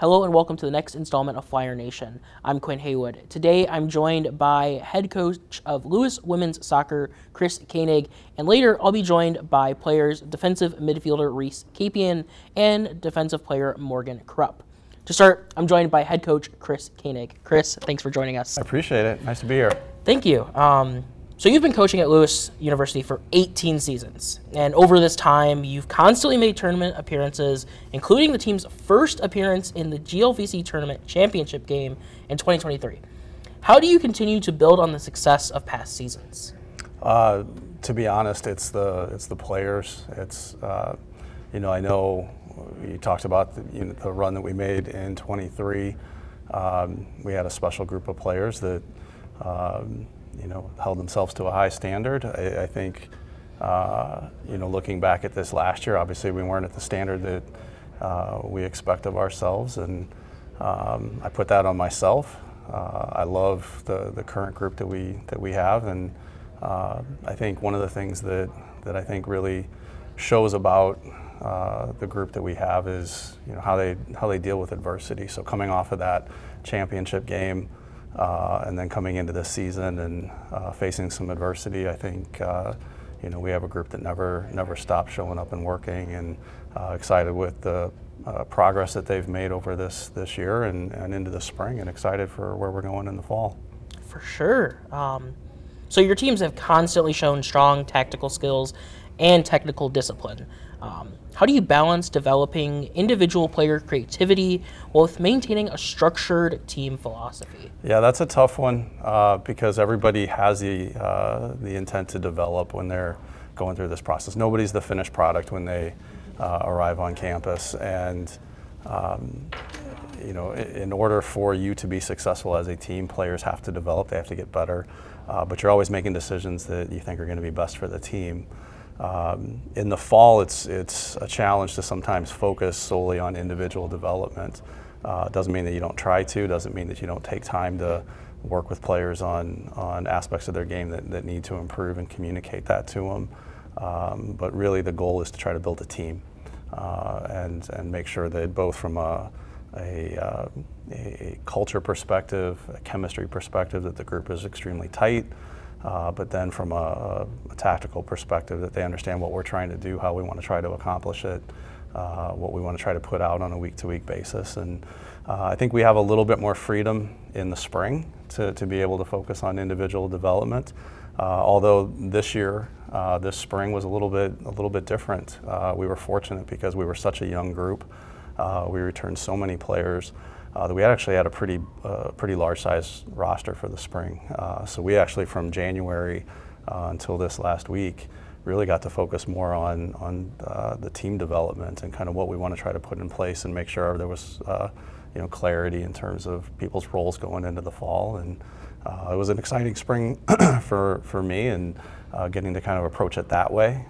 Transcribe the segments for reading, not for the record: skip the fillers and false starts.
Hello and welcome to the next installment of Flyer Nation. I'm Quinn Haywood. Today I'm joined by head coach of Lewis Women's Soccer, Chris Koenig, and later I'll be joined by players defensive midfielder Reese Capion and defensive player Morgan Krupp. To start, I'm joined by head coach Chris Koenig. Chris, thanks for joining us. I appreciate it. Nice to be here. Thank you. So you've been coaching at Lewis University for 18 seasons, and over this time, you've constantly made tournament appearances, including the team's first appearance in the GLVC Tournament Championship game in 2023. How do you continue to build on the success of past seasons? To be honest, it's the players. It's I know you talked about the run that we made in 23. We had a special group of players that held themselves to a high standard. I think, looking back at this last year, obviously we weren't at the standard that we expect of ourselves, and I put that on myself. I love the current group that we have, and I think one of the things that I think really shows about the group that we have is how they deal with adversity. So coming off of that championship game, and then coming into this season and facing some adversity, I think we have a group that never stops showing up and working, and excited with the progress that they've made over this year and into the spring, and excited for where we're going in the fall. For sure. So your teams have constantly shown strong tactical skills and technical discipline. How do you balance developing individual player creativity with maintaining a structured team philosophy? Yeah, that's a tough one because everybody has the intent to develop when they're going through this process. Nobody's the finished product when they arrive on campus, and in order for you to be successful as a team, players have to develop. They have to get better, but you're always making decisions that you think are going to be best for the team. In the fall, it's a challenge to sometimes focus solely on individual development. Doesn't mean that you don't try to, doesn't mean that you don't take time to work with players on aspects of their game that need to improve and communicate that to them. But really the goal is to try to build a team and make sure that both from a culture perspective, a chemistry perspective, that the group is extremely tight. But then from a tactical perspective, that they understand what we're trying to do, how we want to try to accomplish it, what we want to try to put out on a week-to-week basis. And I think we have a little bit more freedom in the spring to be able to focus on individual development. Although this year, this spring was a little bit different. We were fortunate because we were such a young group. We returned so many players. That we actually had a pretty large size roster for the spring. So we actually, from January until this last week, really got to focus more on the team development and kind of what we want to try to put in place and make sure there was clarity in terms of people's roles going into the fall. And it was an exciting spring for me, and getting to kind of approach it that way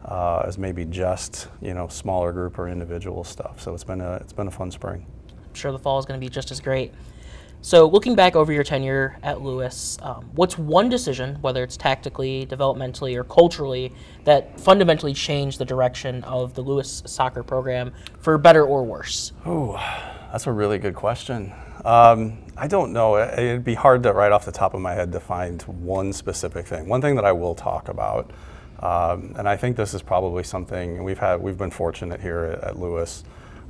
as maybe just smaller group or individual stuff. So it's been a fun spring. Sure, the fall is going to be just as great. So looking back over your tenure at Lewis, what's one decision, whether it's tactically, developmentally, or culturally, that fundamentally changed the direction of the Lewis soccer program for better or worse? Oh, that's a really good question. I don't know. It'd be hard to, right off the top of my head, to find one specific thing. One thing that I will talk about, and I think this is probably something we've been fortunate here at Lewis.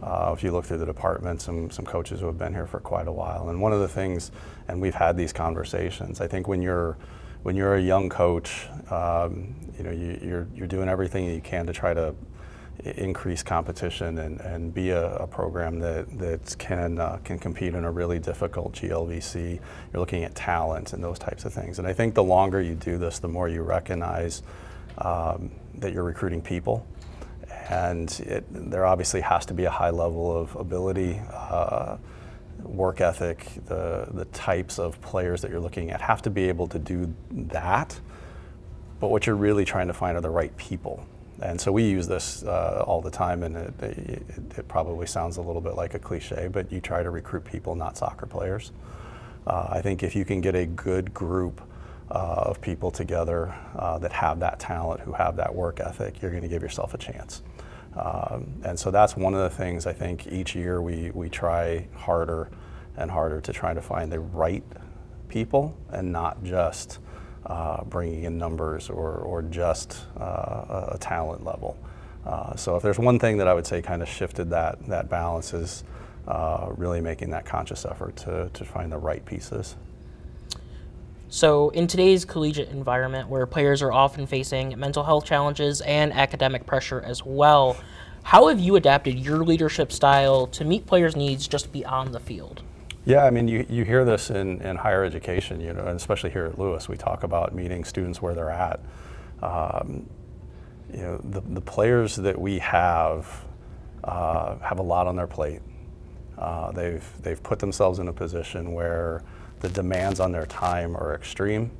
If you look through the department, some coaches who have been here for quite a while, and one of the things, and we've had these conversations, I think when you're a young coach, you're doing everything you can to try to increase competition and be a program that can compete in a really difficult GLVC. You're looking at talent and those types of things, and I think the longer you do this, the more you recognize that you're recruiting people. And there obviously has to be a high level of ability, work ethic. The types of players that you're looking at have to be able to do that. But what you're really trying to find are the right people. And so we use this all the time, and it probably sounds a little bit like a cliche, but you try to recruit people, not soccer players. I think if you can get a good group of people together that have that talent, who have that work ethic, you're going to give yourself a chance. And so that's one of the things I think each year we try harder and harder to try to find the right people and not just bringing in numbers or just a talent level. So if there's one thing that I would say kind of shifted that balance is really making that conscious effort to find the right pieces. So in today's collegiate environment where players are often facing mental health challenges and academic pressure as well, how have you adapted your leadership style to meet players' needs just beyond the field? Yeah, I mean, you hear this in higher education, and especially here at Lewis, we talk about meeting students where they're at. The players that we have a lot on their plate. They've put themselves in a position where the demands on their time are extreme.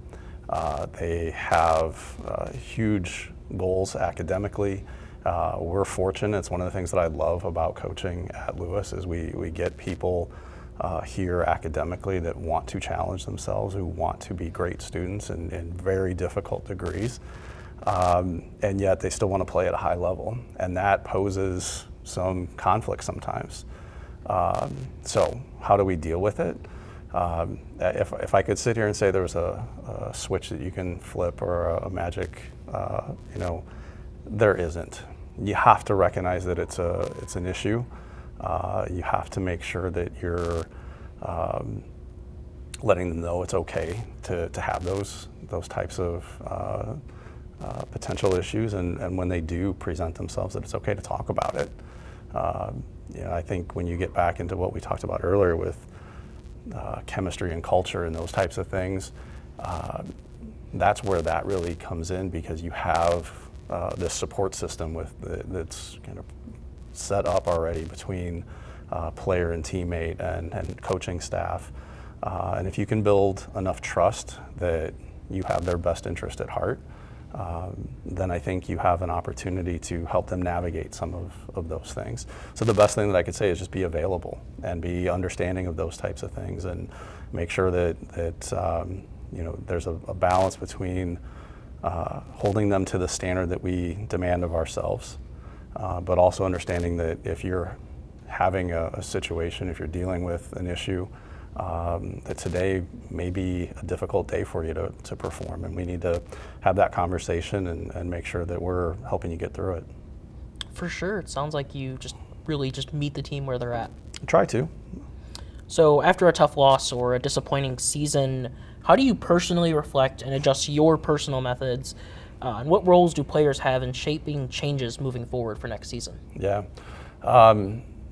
They have huge goals academically. We're fortunate. It's one of the things that I love about coaching at Lewis is we get people here academically that want to challenge themselves, who want to be great students in very difficult degrees, and yet they still want to play at a high level, and that poses some conflict sometimes. So how do we deal with it? If I could sit here and say there was a switch that you can flip or a magic, there isn't. You have to recognize that it's an issue. You have to make sure that you're letting them know it's okay to have those types of potential issues, and when they do present themselves, that it's okay to talk about it. I think when you get back into what we talked about earlier with chemistry and culture and those types of things, that's where that really comes in, because you have this support system that's kind of set up already between player and teammate and coaching staff. And if you can build enough trust that you have their best interest at heart, then I think you have an opportunity to help them navigate some of those things. So the best thing that I could say is just be available and be understanding of those types of things, and make sure that there's a balance between holding them to the standard that we demand of ourselves, but also understanding that if you're having a situation, if you're dealing with an issue, that today may be a difficult day for you to perform, and we need to have that conversation and make sure that we're helping you get through it. For sure. It sounds like you really meet the team where they're at. Try to. So after a tough loss or a disappointing season, how do you personally reflect and adjust your personal methods? And what roles do players have in shaping changes moving forward for next season? Yeah.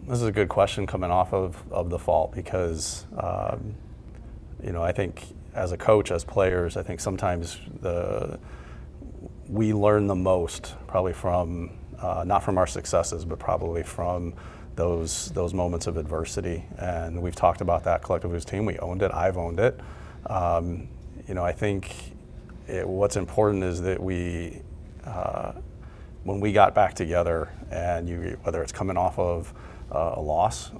This is a good question coming off of the fall, because I think as a coach, as players, I think sometimes we learn the most probably from not from our successes, but probably from those moments of adversity. And we've talked about that collectively as a team. We owned it. I've owned it. I think what's important is that we, when we got back together, and whether it's coming off of a loss,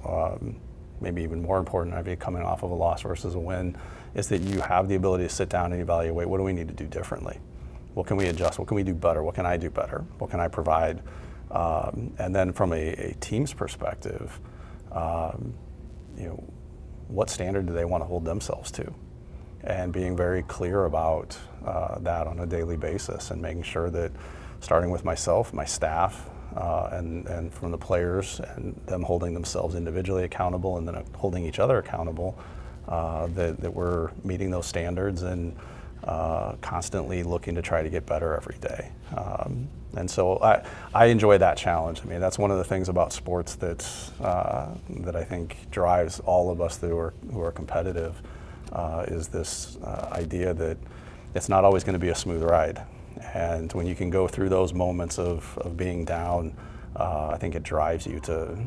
maybe even more important, maybe coming off of a loss versus a win, is that you have the ability to sit down and evaluate, what do we need to do differently? What can we adjust? What can we do better? What can I do better? What can I provide? And then from a team's perspective, what standard do they want to hold themselves to? And being very clear about that on a daily basis, and making sure that, starting with myself, my staff, and from the players, and them holding themselves individually accountable, and then holding each other accountable, that we're meeting those standards and constantly looking to try to get better every day. And so I enjoy that challenge. I mean, that's one of the things about sports that I think drives all of us who are competitive, is this idea that it's not always going to be a smooth ride. And when you can go through those moments of being down, I think it drives you to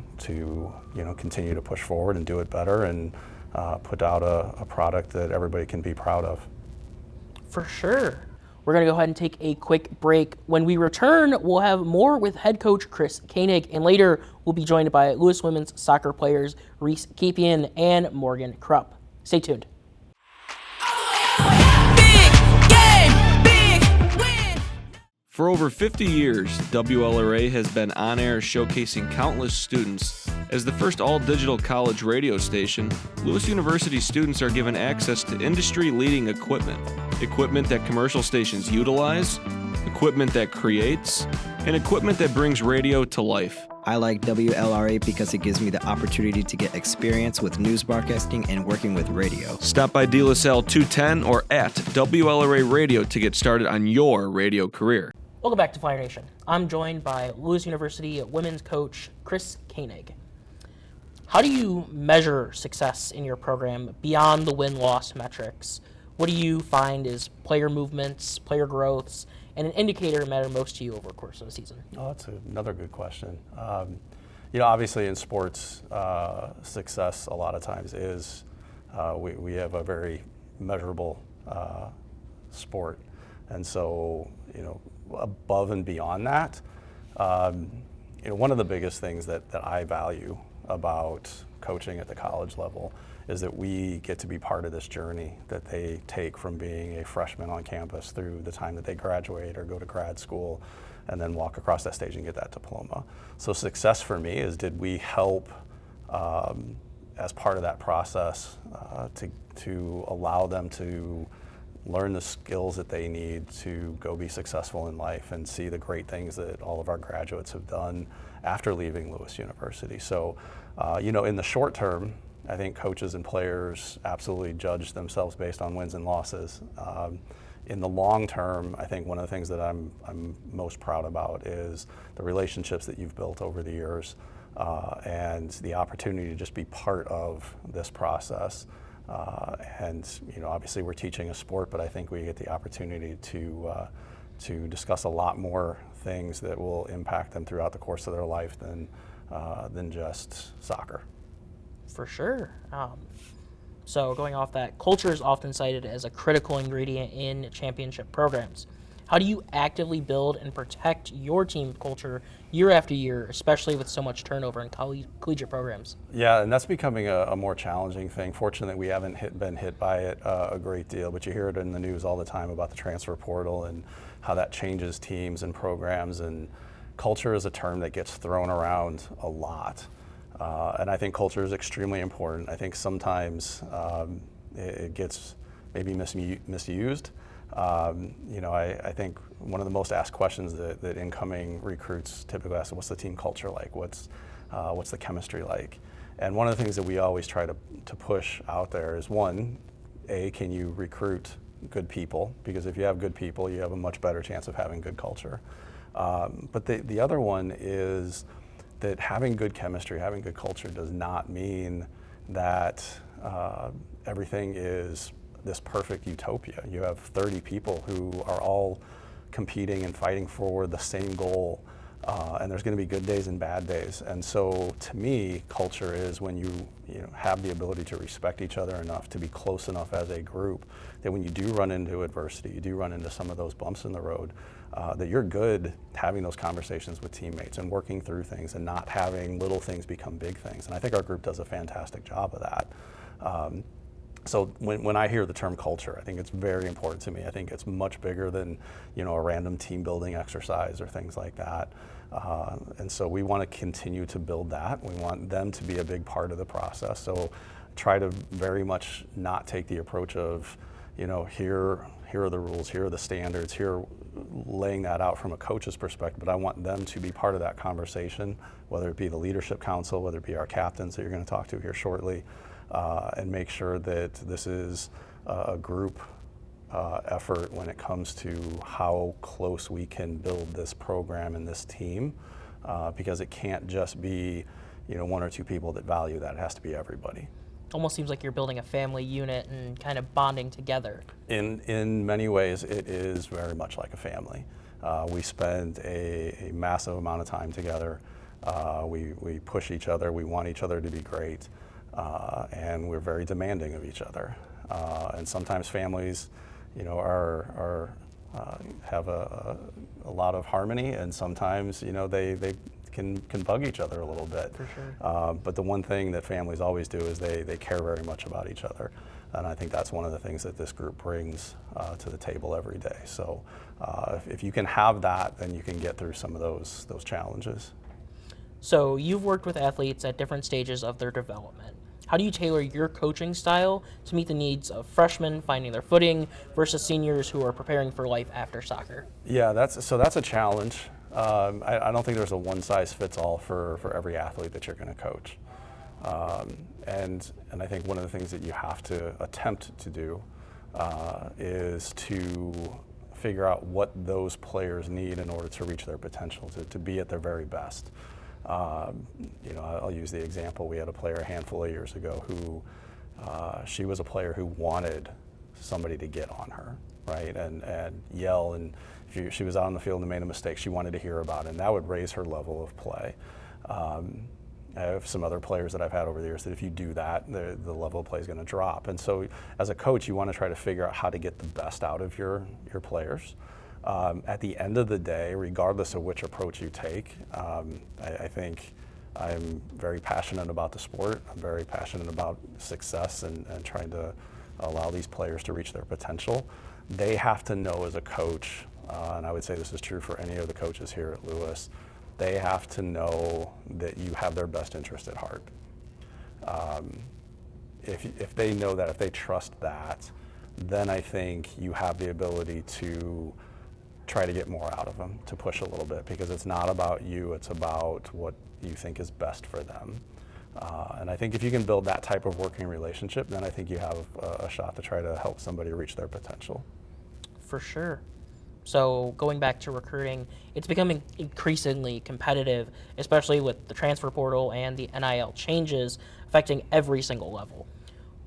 continue to push forward and do it better, and put out a product that everybody can be proud of. For sure. We're going to go ahead and take a quick break. When we return, we'll have more with head coach Chris Koenig, and later we'll be joined by Lewis women's soccer players Reese, Capion, and Morgan Krupp. Stay tuned. For over 50 years, WLRA has been on air showcasing countless students. As the first all-digital college radio station, Lewis University students are given access to industry-leading equipment that commercial stations utilize, equipment that creates, and equipment that brings radio to life. I like WLRA because it gives me the opportunity to get experience with news broadcasting and working with radio. Stop by De La Salle 210 or at WLRA Radio to get started on your radio career. Welcome back to Flyer Nation. I'm joined by Lewis University women's coach Chris Koenig. How do you measure success in your program beyond the win-loss metrics? What do you find is player movements, player growths, and an indicator matter most to you over the course of the season? Oh, that's another good question. Obviously in sports, success a lot of times is we have a very measurable sport, and so above and beyond that, one of the biggest things that I value about coaching at the college level is that we get to be part of this journey that they take from being a freshman on campus through the time that they graduate or go to grad school and then walk across that stage and get that diploma. So success for me is, did we help as part of that process to allow them to learn the skills that they need to go be successful in life and see the great things that all of our graduates have done after leaving Lewis University. So, in the short term, I think coaches and players absolutely judge themselves based on wins and losses. In the long term, I think one of the things that I'm most proud about is the relationships that you've built over the years and the opportunity to just be part of this process. Obviously we're teaching a sport, but I think we get the opportunity to discuss a lot more things that will impact them throughout the course of their life than just soccer. For sure. So going off that, culture is often cited as a critical ingredient in championship programs. How do you actively build and protect your team culture year after year, especially with so much turnover in collegiate programs? Yeah, and that's becoming a more challenging thing. Fortunately, we haven't been hit by it a great deal, but you hear it in the news all the time about the transfer portal and how that changes teams and programs, and culture is a term that gets thrown around a lot. And I think culture is extremely important. I think sometimes it gets maybe misused. I think one of the most asked questions that incoming recruits typically ask is, what's the team culture like? What's the chemistry like? And one of the things that we always try to push out there is, one, can you recruit good people? Because if you have good people, you have a much better chance of having good culture. But the other one is that having good chemistry, having good culture does not mean that everything is this perfect utopia. You have 30 people who are all competing and fighting for the same goal, and there's going to be good days and bad days. And so to me, culture is when you have the ability to respect each other enough, to be close enough as a group, that when you do run into adversity, you do run into some of those bumps in the road, that you're good having those conversations with teammates and working through things and not having little things become big things. And I think our group does a fantastic job of that. So when I hear the term culture, I think it's very important to me. I think it's much bigger than a random team building exercise or things like that. And so we want to continue to build that. We want them to be a big part of the process. So try to very much not take the approach of, here are the rules, here are the standards, here laying that out from a coach's perspective, but I want them to be part of that conversation, whether it be the leadership council, whether it be our captains that you're going to talk to here shortly, and make sure that this is a group effort when it comes to how close we can build this program and this team, because it can't just be one or two people that value that. It has to be everybody. Almost seems like you're building a family unit and kind of bonding together. In many ways, it is very much like a family. We spend a massive amount of time together. We push each other. We want each other to be great. And we're very demanding of each other. And sometimes families, have a lot of harmony, and sometimes, they can bug each other a little bit. For sure. But the one thing that families always do is they care very much about each other. And I think that's one of the things that this group brings to the table every day. So if you can have that, then you can get through some of those challenges. So you've worked with athletes at different stages of their development. How do you tailor your coaching style to meet the needs of freshmen finding their footing versus seniors who are preparing for life after soccer? Yeah, that's a challenge. I don't think there's a one-size-fits-all for every athlete that you're going to coach. And I think one of the things that you have to attempt to do is to figure out what those players need in order to reach their potential, to be at their very best. I'll use the example. We had a player a handful of years ago who she was a player who wanted somebody to get on her, right, and yell, and if she was out on the field and made a mistake, she wanted to hear about it, and that would raise her level of play. I have some other players that I've had over the years that if you do that, the level of play is going to drop. And so as a coach, you want to try to figure out how to get the best out of your players. At the end of the day, regardless of which approach you take, I think I'm very passionate about the sport. I'm very passionate about success and trying to allow these players to reach their potential. They have to know as a coach, and I would say this is true for any of the coaches here at Lewis, they have to know that you have their best interest at heart. If they know that, if they trust that, then I think you have the ability to try to get more out of them, to push a little bit, because it's not about you, it's about what you think is best for them. And I think if you can build that type of working relationship, then I think you have a shot to try to help somebody reach their potential. For sure. So going back to recruiting, it's becoming increasingly competitive, especially with the transfer portal and the NIL changes affecting every single level.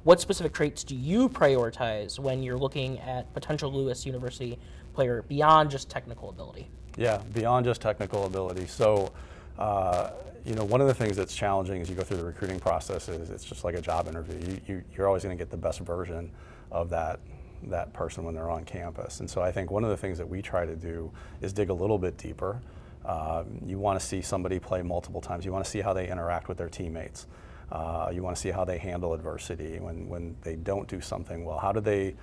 What specific traits do you prioritize when you're looking at potential Lewis University player beyond just technical ability? Yeah, beyond just technical ability. So, one of the things that's challenging as you go through the recruiting process is it's just like a job interview. You're always going to get the best version of that person when they're on campus. And so I think one of the things that we try to do is dig a little bit deeper. You want to see somebody play multiple times. You want to see how they interact with their teammates. You want to see how they handle adversity when they don't do something well. How do they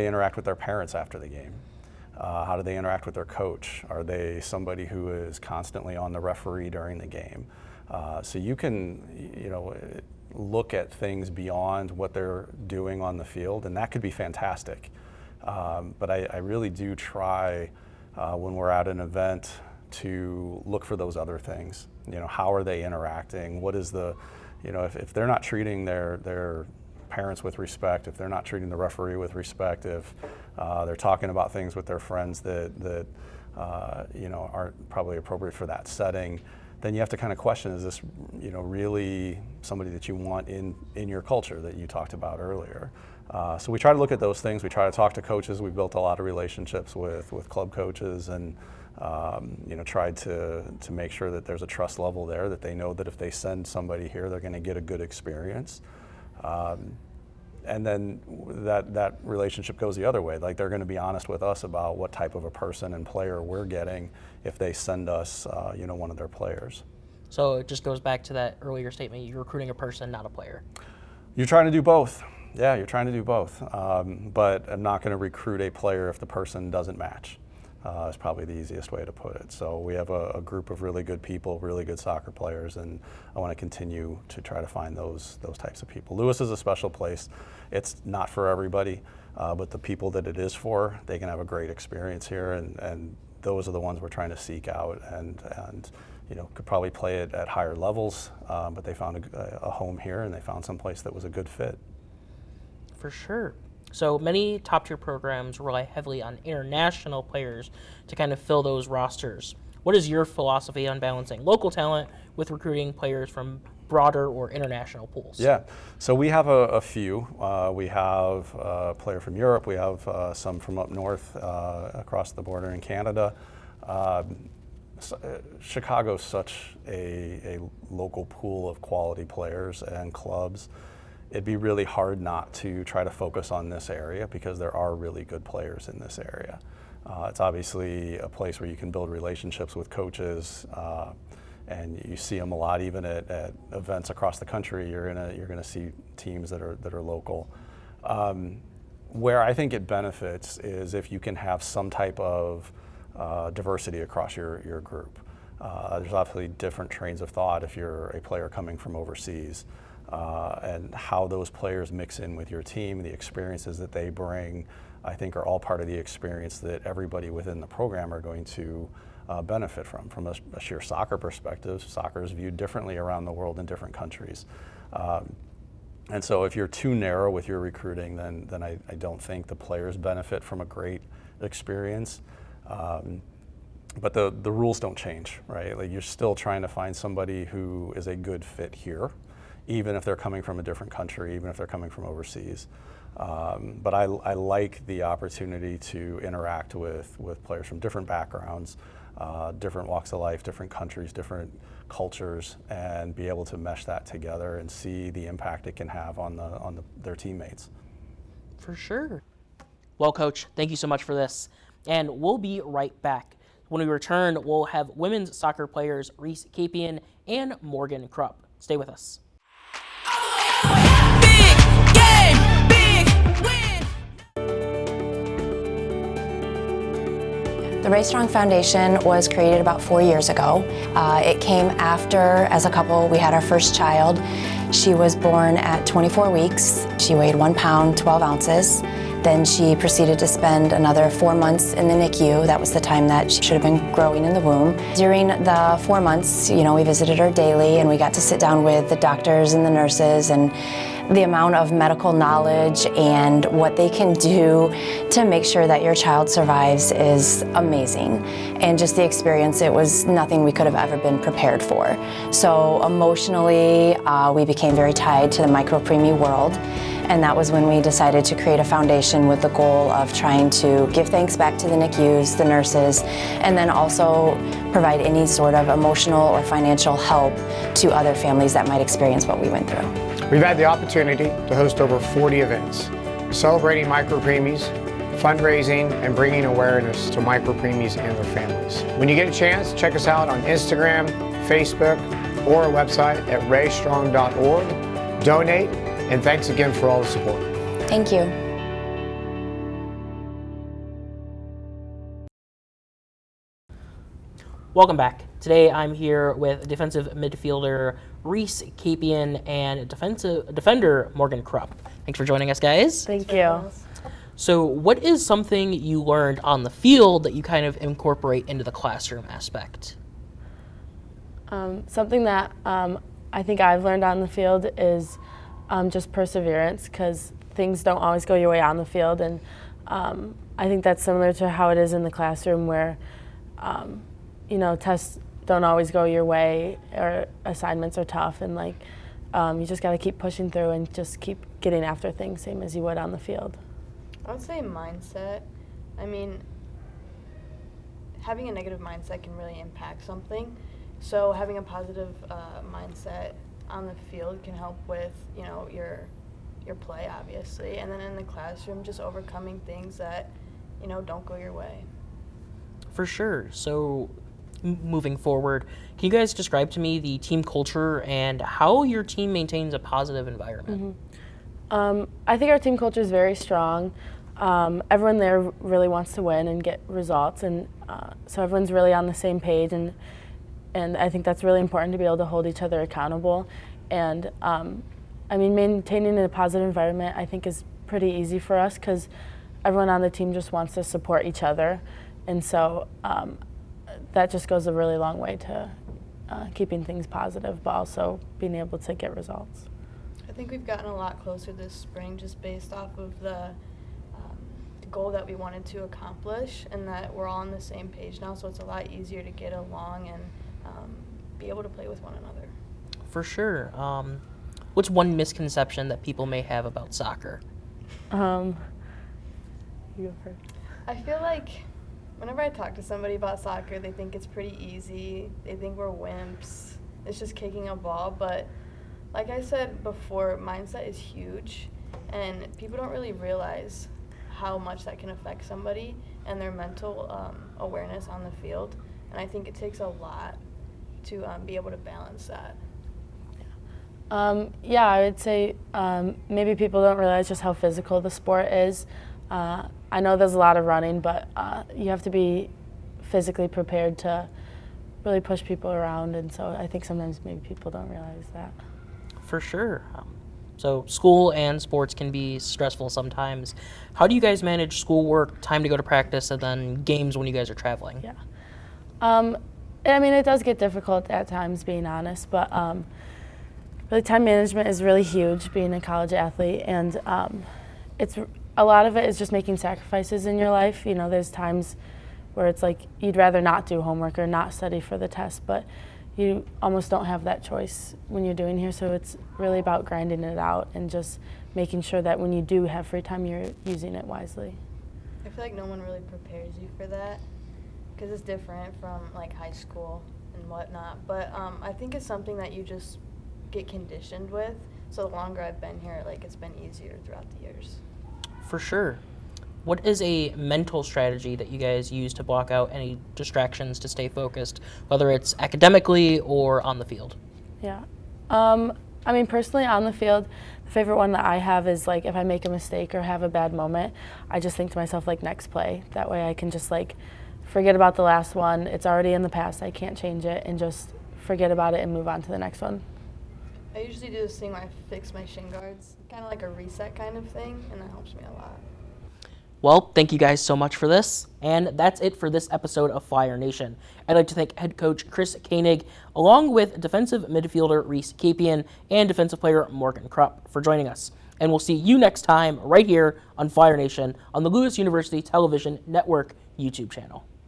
interact with their parents after the game? How do they interact with their coach? Are they somebody who is constantly on the referee during the game? So you can, look at things beyond what they're doing on the field, and that could be fantastic. But I really do try when we're at an event to look for those other things. How are they interacting? What is the, if they're not treating their parents with respect, if they're not treating the referee with respect, if they're talking about things with their friends that aren't probably appropriate for that setting, then you have to kind of question, is this really somebody that you want in your culture that you talked about earlier? So we try to look at those things. We try to talk to coaches. We've built a lot of relationships with club coaches and tried to make sure that there's a trust level there, that they know that if they send somebody here, they're going to get a good experience. And then that relationship goes the other way. Like, they're going to be honest with us about what type of a person and player we're getting if they send us, one of their players. So it just goes back to that earlier statement, you're recruiting a person, not a player. You're trying to do both. Yeah, you're trying to do both. But I'm not going to recruit a player if the person doesn't match. Is probably the easiest way to put it. So we have a group of really good people, really good soccer players, and I want to continue to try to find those types of people. Lewis is a special place. It's not for everybody, but the people that it is for, they can have a great experience here, and those are the ones we're trying to seek out, and could probably play it at higher levels, but they found a home here, and they found some place that was a good fit. For sure. So many top-tier programs rely heavily on international players to kind of fill those rosters. What is your philosophy on balancing local talent with recruiting players from broader or international pools? Yeah, so we have a few. We have a player from Europe. We have some from up north across the border in Canada. Chicago's such a local pool of quality players and clubs. It'd be really hard not to try to focus on this area because there are really good players in this area. It's obviously a place where you can build relationships with coaches, and you see them a lot even at events across the country. You're gonna see teams that are local. Where I think it benefits is if you can have some type of diversity across your group. There's obviously different trains of thought if you're a player coming from overseas, and how those players mix in with your team, the experiences that they bring, I think are all part of the experience that everybody within the program are going to benefit from. From a sheer soccer perspective, soccer is viewed differently around the world in different countries. And so if you're too narrow with your recruiting, then I don't think the players benefit from a great experience. But the rules don't change, right? Like, you're still trying to find somebody who is a good fit here, even if they're coming from a different country, even if they're coming from overseas. But I like the opportunity to interact with players from different backgrounds, different walks of life, different countries, different cultures, and be able to mesh that together and see the impact it can have on their teammates. For sure. Well, Coach, thank you so much for this. And we'll be right back. When we return, we'll have women's soccer players Reese, Capion, and Morgan Krupp. Stay with us. Big game, big win. The Raise Strong Foundation was created about 4 years ago. It came after, as a couple, we had our first child. She was born at 24 weeks. She weighed 1 pound, 12 ounces. Then she proceeded to spend another 4 months in the NICU. That was the time that she should have been growing in the womb. During the 4 months, we visited her daily, and we got to sit down with the doctors and the nurses, and the amount of medical knowledge and what they can do to make sure that your child survives is amazing. And just the experience, it was nothing we could have ever been prepared for. So emotionally, we became very tied to the micro-preemie world. And that was when we decided to create a foundation with the goal of trying to give thanks back to the NICUs, the nurses, and then also provide any sort of emotional or financial help to other families that might experience what we went through. We've had the opportunity to host over 40 events, celebrating micro-preemies, fundraising, and bringing awareness to micro-preemies and their families. When you get a chance, check us out on Instagram, Facebook, or our website at raisestrong.org. Donate, and thanks again for all the support. Thank you. Welcome back. Today I'm here with defensive midfielder Reese, Capion, and defender Morgan Krupp. Thanks for joining us, guys. Thank you. So what is something you learned on the field that you kind of incorporate into the classroom aspect? Something that I think I've learned on the field is just perseverance, because things don't always go your way on the field, and I think that's similar to how it is in the classroom, where tests don't always go your way, or assignments are tough, and you just got to keep pushing through and just keep getting after things, same as you would on the field. I would say mindset. I mean, having a negative mindset can really impact something, so having a positive mindset on the field can help with your play, obviously, and then in the classroom, just overcoming things that don't go your way. For sure. So moving forward, can you guys describe to me the team culture and how your team maintains a positive environment? I think our team culture is very strong. Everyone there really wants to win and get results, and so everyone's really on the same page, and I think that's really important to be able to hold each other accountable. And maintaining a positive environment, I think, is pretty easy for us, because everyone on the team just wants to support each other, and so that just goes a really long way to keeping things positive, but also being able to get results. I think we've gotten a lot closer this spring, just based off of the goal that we wanted to accomplish, and that we're all on the same page now, so it's a lot easier to get along and be able to play with one another. For sure. What's one misconception that people may have about soccer? You go first. I feel like whenever I talk to somebody about soccer, they think it's pretty easy. They think we're wimps. It's just kicking a ball. But like I said before, mindset is huge, and people don't really realize how much that can affect somebody and their mental awareness on the field. And I think it takes a lot to be able to balance that. Yeah, I would say maybe people don't realize just how physical the sport is. I know there's a lot of running, but you have to be physically prepared to really push people around, and so I think sometimes maybe people don't realize that. For sure. So school and sports can be stressful sometimes. How do you guys manage schoolwork, time to go to practice, and then games when you guys are traveling? Yeah. I mean, it does get difficult at times, being honest, but really time management is really huge being a college athlete, and it's a lot of it is just making sacrifices in your life. You know, there's times where it's like you'd rather not do homework or not study for the test, but you almost don't have that choice when you're doing here, so it's really about grinding it out and just making sure that when you do have free time, you're using it wisely. I feel like no one really prepares you for that because it's different from like high school and whatnot, but I think it's something that you just get conditioned with, so the longer I've been here, like it's been easier throughout the years. For sure. What is a mental strategy that you guys use to block out any distractions to stay focused, whether it's academically or on the field? Yeah. I mean, personally, on the field, the favorite one that I have is like if I make a mistake or have a bad moment, I just think to myself like next play. That way I can just like forget about the last one. It's already in the past. I can't change it, and just forget about it and move on to the next one. I usually do this thing where I fix my shin guards, kind of like a reset kind of thing, and that helps me a lot. Well, thank you guys so much for this, and that's it for this episode of Flyer Nation. I'd like to thank head coach Chris Koenig, along with defensive midfielder Reese Capion and defensive player Morgan Krupp for joining us. And we'll see you next time right here on Flyer Nation on the Lewis University Television Network YouTube channel.